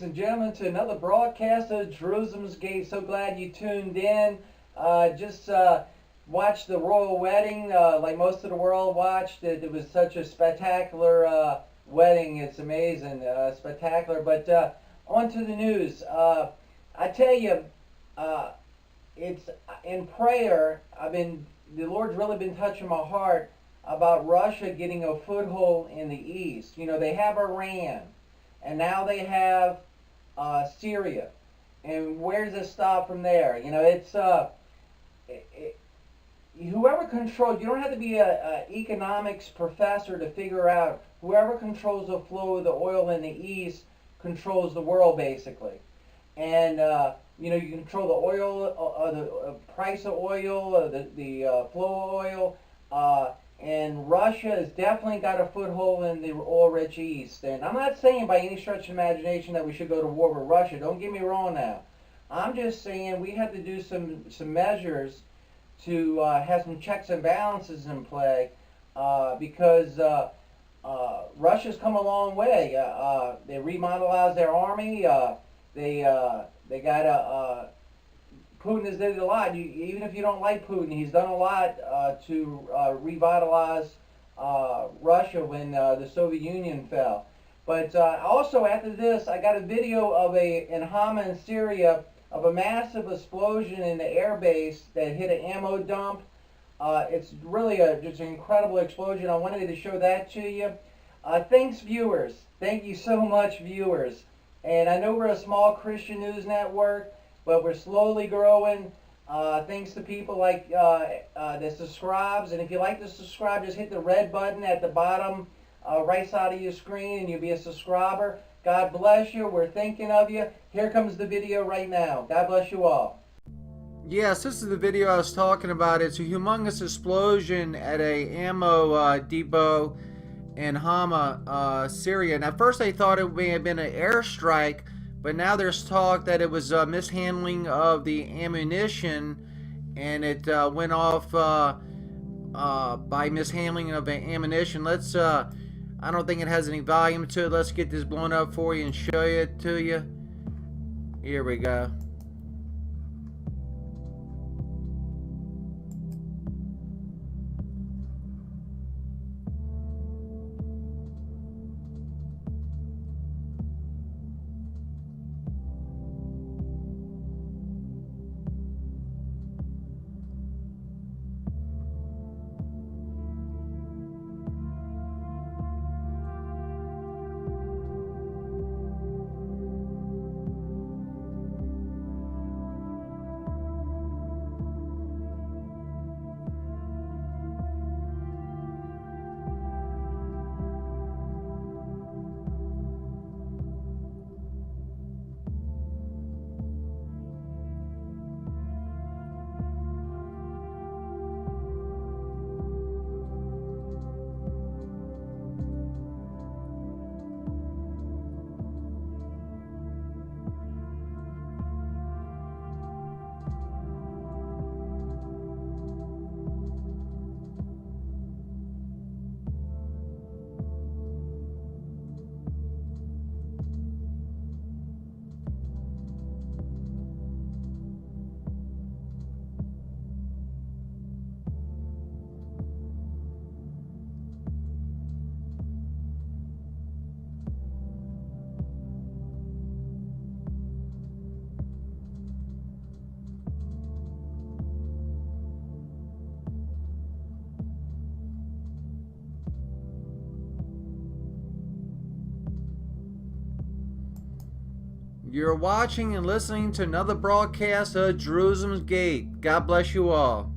ladies and gentlemen, to another broadcast of Jerusalem's Gate. So glad you tuned in. Just watched the royal wedding like most of the world watched. It was such a spectacular wedding. It's amazing, spectacular. But on to the news. I tell you, it's in prayer. The Lord's really been touching my heart about Russia getting a foothold in the east. You know, they have Iran, and now they have Syria. And where does it stop from there? You know, it's whoever controls. You don't have to be a economics professor to figure out whoever controls the flow of the oil in the east controls the world basically. And you know, you control the oil, the price of oil, the flow of oil. And Russia has definitely got a foothold in the oil-rich East. And I'm not saying by any stretch of imagination that we should go to war with Russia. Don't get me wrong now. I'm just saying we have to do some measures to have some checks and balances in play because Russia's come a long way. They remodelized their army. They got a Putin has did a lot. Even if you don't like Putin, he's done a lot to revitalize Russia when the Soviet Union fell. But also after this, I got a video of in Hama in Syria of a massive explosion in the air base that hit an ammo dump. It's really just an incredible explosion. I wanted to show that to you. Thanks, viewers. Thank you so much, viewers. And I know we're a small Christian news network, but we're slowly growing thanks to people like that subscribes. And if you like to subscribe, just hit the red button at the bottom right side of your screen and you'll be a subscriber. God bless you. We're thinking of you. Here comes the video right now. God bless you all. Yes, this is the video I was talking about. It's a humongous explosion at a ammo depot in Hama, Syria. And at first they thought it may have been an airstrike, but now there's talk that it was mishandling of the ammunition, and it went off by mishandling of the ammunition. Let's, I don't think it has any volume to it. Let's get this blown up for you and show it to you. Here we go. You're watching and listening to another broadcast of Jerusalem's Gate. God bless you all.